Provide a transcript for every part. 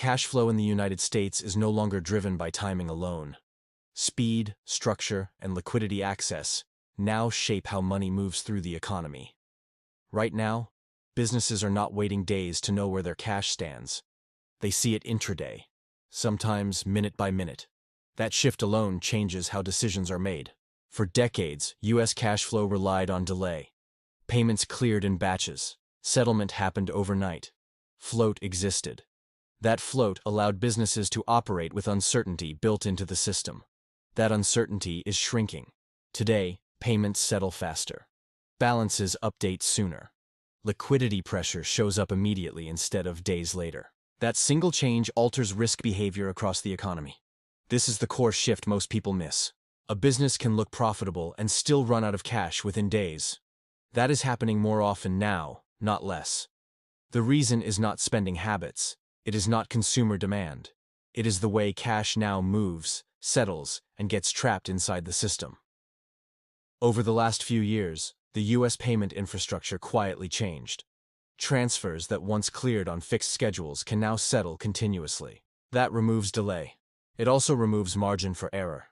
cash flow in the United States is no longer driven by timing alone. Speed, structure, and liquidity access now shape how money moves through the economy. Right now, businesses are not waiting days to know where their cash stands. They see it intraday, sometimes minute by minute. That shift alone changes how decisions are made. For decades, U.S. cash flow relied on delay. Payments cleared in batches. Settlement happened overnight. Float existed. That float allowed businesses to operate with uncertainty built into the system. That uncertainty is shrinking. Today, payments settle faster. Balances update sooner. Liquidity pressure shows up immediately instead of days later. That single change alters risk behavior across the economy. This is the core shift most people miss. A business can look profitable and still run out of cash within days. That is happening more often now, not less. The reason is not spending habits. It is not consumer demand. It is the way cash now moves, settles, and gets trapped inside the system. Over the last few years, the U.S. payment infrastructure quietly changed. Transfers that once cleared on fixed schedules can now settle continuously. That removes delay. It also removes margin for error.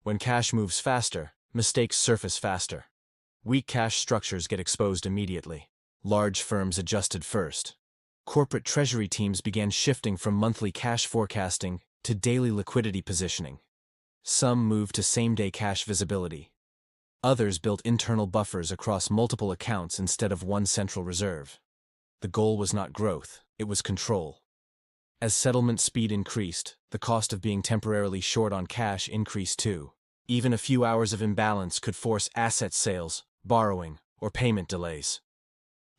When cash moves faster, mistakes surface faster. Weak cash structures get exposed immediately. Large firms adjusted first. Corporate treasury teams began shifting from monthly cash forecasting to daily liquidity positioning. Some moved to same-day cash visibility. Others built internal buffers across multiple accounts instead of one central reserve. The goal was not growth, it was control. As settlement speed increased, the cost of being temporarily short on cash increased too. Even a few hours of imbalance could force asset sales, borrowing, or payment delays.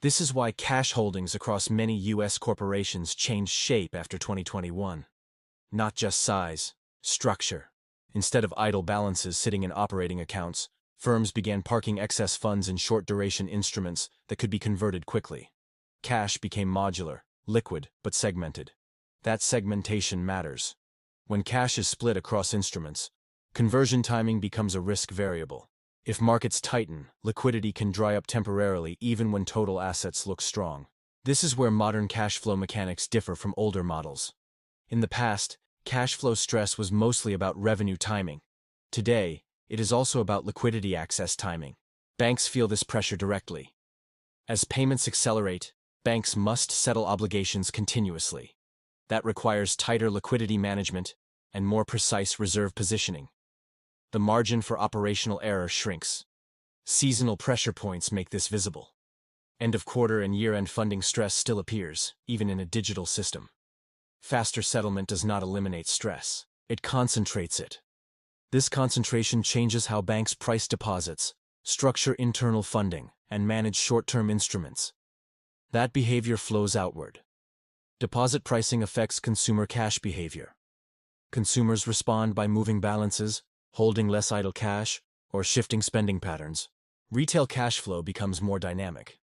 This is why cash holdings across many U.S. corporations changed shape after 2021. Not just size, structure. Instead of idle balances sitting in operating accounts, firms began parking excess funds in short-duration instruments that could be converted quickly. Cash became modular, liquid, but segmented. That segmentation matters. When cash is split across instruments, conversion timing becomes a risk variable. If markets tighten, liquidity can dry up temporarily even when total assets look strong. This is where modern cash flow mechanics differ from older models. In the past, cash flow stress was mostly about revenue timing. Today, it is also about liquidity access timing. Banks feel this pressure directly. As payments accelerate, banks must settle obligations continuously. That requires tighter liquidity management and more precise reserve positioning. The margin for operational error shrinks. Seasonal pressure points make this visible. End-of-quarter and year-end funding stress still appears, even in a digital system. Faster settlement does not eliminate stress. It concentrates it. This concentration changes how banks price deposits, structure internal funding, and manage short-term instruments. That behavior flows outward. Deposit pricing affects consumer cash behavior. Consumers respond by moving balances, holding less idle cash, or shifting spending patterns. Retail cash flow becomes more dynamic.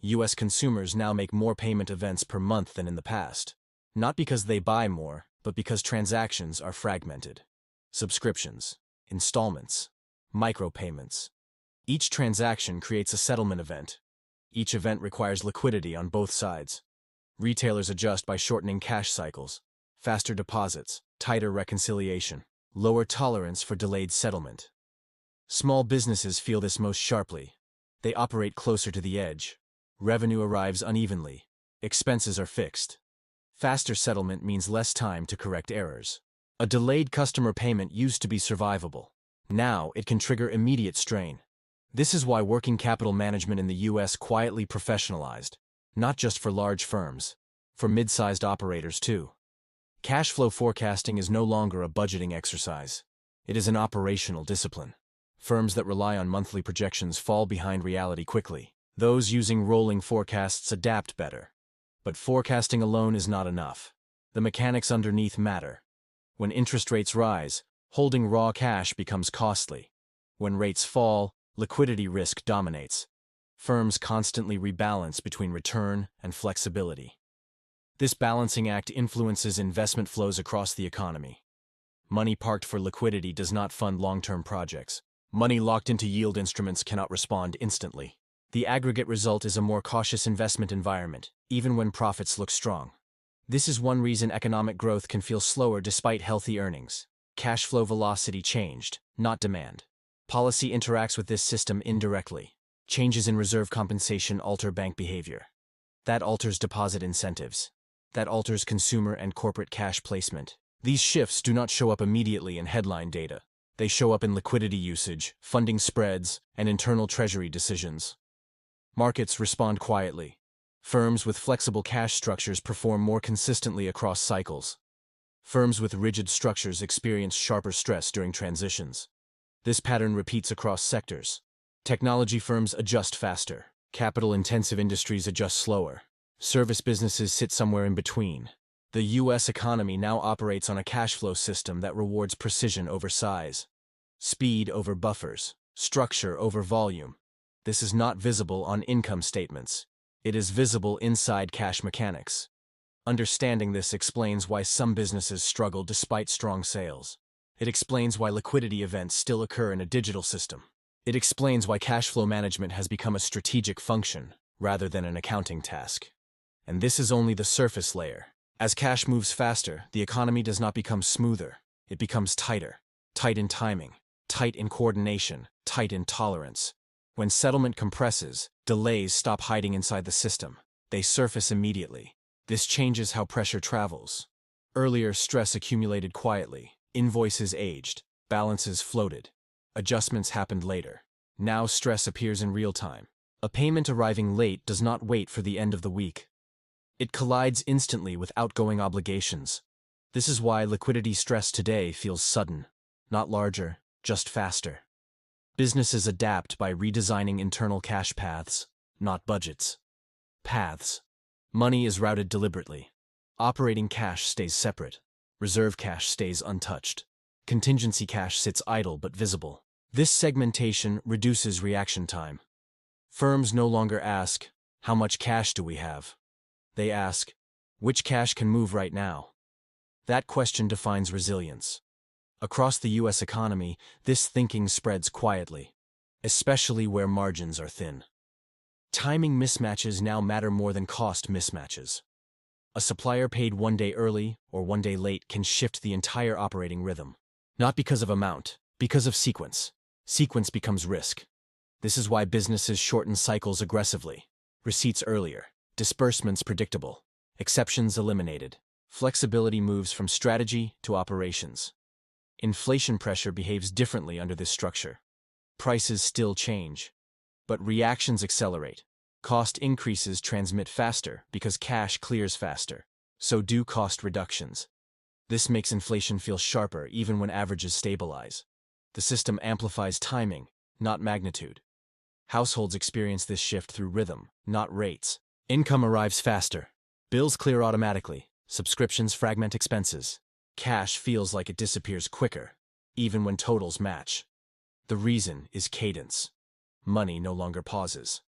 U.S. consumers now make more payment events per month than in the past. Not because they buy more, but because transactions are fragmented. Subscriptions, installments, micropayments. Each transaction creates a settlement event. Each event requires liquidity on both sides. Retailers adjust by shortening cash cycles, faster deposits, tighter reconciliation, lower tolerance for delayed settlement. Small businesses feel this most sharply. They operate closer to the edge. Revenue arrives unevenly. Expenses are fixed. Faster settlement means less time to correct errors. A delayed customer payment used to be survivable. Now it can trigger immediate strain. This is why working capital management in the U.S. quietly professionalized, not just for large firms, for mid-sized operators too. Cash flow forecasting is no longer a budgeting exercise. It is an operational discipline. Firms that rely on monthly projections fall behind reality quickly. Those using rolling forecasts adapt better. But forecasting alone is not enough. The mechanics underneath matter. When interest rates rise, holding raw cash becomes costly. When rates fall, liquidity risk dominates. Firms constantly rebalance between return and flexibility. This balancing act influences investment flows across the economy. Money parked for liquidity does not fund long-term projects. Money locked into yield instruments cannot respond instantly. The aggregate result is a more cautious investment environment, even when profits look strong. This is one reason economic growth can feel slower despite healthy earnings. Cash flow velocity changed, not demand. Policy interacts with this system indirectly. Changes in reserve compensation alter bank behavior. That alters deposit incentives. That alters consumer and corporate cash placement. These shifts do not show up immediately in headline data. They show up in liquidity usage, funding spreads, and internal treasury decisions. Markets respond quietly. Firms with flexible cash structures perform more consistently across cycles. Firms with rigid structures experience sharper stress during transitions. This pattern repeats across sectors. Technology firms adjust faster. Capital-intensive industries adjust slower. Service businesses sit somewhere in between. The U.S. economy now operates on a cash flow system that rewards precision over size, speed over buffers, structure over volume. This is not visible on income statements. It is visible inside cash mechanics. Understanding this explains why some businesses struggle despite strong sales. It explains why liquidity events still occur in a digital system. It explains why cash flow management has become a strategic function rather than an accounting task. And this is only the surface layer. As cash moves faster, the economy does not become smoother. It becomes tighter. Tight in timing, tight in coordination, tight in tolerance. When settlement compresses, delays stop hiding inside the system. They surface immediately. This changes how pressure travels. Earlier, stress accumulated quietly. Invoices aged. Balances floated. Adjustments happened later. Now stress appears in real time. A payment arriving late does not wait for the end of the week. It collides instantly with outgoing obligations. This is why liquidity stress today feels sudden, not larger, just faster. Businesses adapt by redesigning internal cash paths, not budgets. Paths. Money is routed deliberately. Operating cash stays separate. Reserve cash stays untouched. Contingency cash sits idle but visible. This segmentation reduces reaction time. Firms no longer ask, "How much cash do we have?" They ask, "Which cash can move right now?" That question defines resilience. Across the U.S. economy, this thinking spreads quietly, especially where margins are thin. Timing mismatches now matter more than cost mismatches. A supplier paid one day early or one day late can shift the entire operating rhythm. Not because of amount, because of sequence. Sequence becomes risk. This is why businesses shorten cycles aggressively. Receipts earlier. Disbursements predictable. Exceptions eliminated. Flexibility moves from strategy to operations. Inflation pressure behaves differently under this structure. Prices still change, but reactions accelerate. Cost increases transmit faster because cash clears faster. So do cost reductions. This makes inflation feel sharper even when averages stabilize. The system amplifies timing, not magnitude. Households experience this shift through rhythm, not rates. Income arrives faster. Bills clear automatically. Subscriptions fragment expenses. Cash feels like it disappears quicker, even when totals match. The reason is cadence. Money no longer pauses.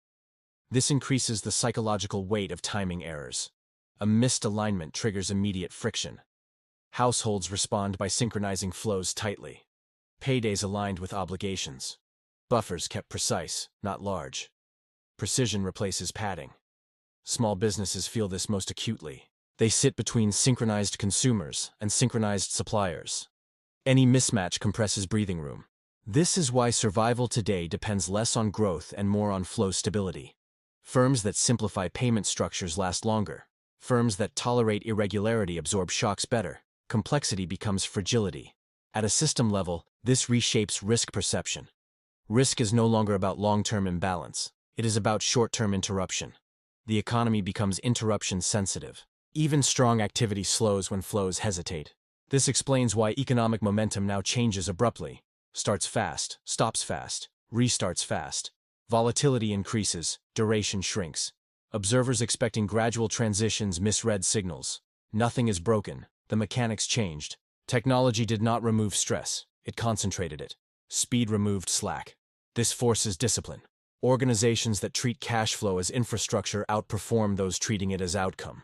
This increases the psychological weight of timing errors. A missed alignment triggers immediate friction. Households respond by synchronizing flows tightly. Paydays aligned with obligations. Buffers kept precise, not large. Precision replaces padding. Small businesses feel this most acutely. They sit between synchronized consumers and synchronized suppliers. Any mismatch compresses breathing room. This is why survival today depends less on growth and more on flow stability. Firms that simplify payment structures last longer. Firms that tolerate irregularity absorb shocks better. Complexity becomes fragility. At a system level, this reshapes risk perception. Risk is no longer about long-term imbalance. It is about short-term interruption. The economy becomes interruption sensitive. Even strong activity slows when flows hesitate. This explains why economic momentum now changes abruptly. Starts fast, stops fast, restarts fast. Volatility increases, duration shrinks. Observers expecting gradual transitions misread signals. Nothing is broken. The mechanics changed. Technology did not remove stress. It concentrated it. Speed removed slack. This forces discipline. Organizations that treat cash flow as infrastructure outperform those treating it as outcome.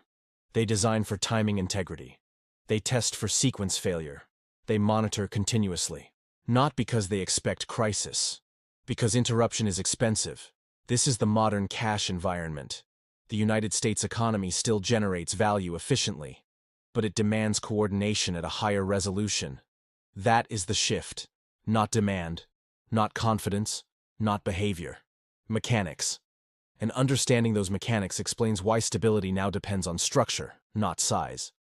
They design for timing integrity. They test for sequence failure. They monitor continuously. Not because they expect crisis. Because interruption is expensive. This is the modern cash environment. The United States economy still generates value efficiently, but it demands coordination at a higher resolution. That is the shift. Not demand, not confidence, not behavior. Mechanics. And understanding those mechanics explains why stability now depends on structure, not size.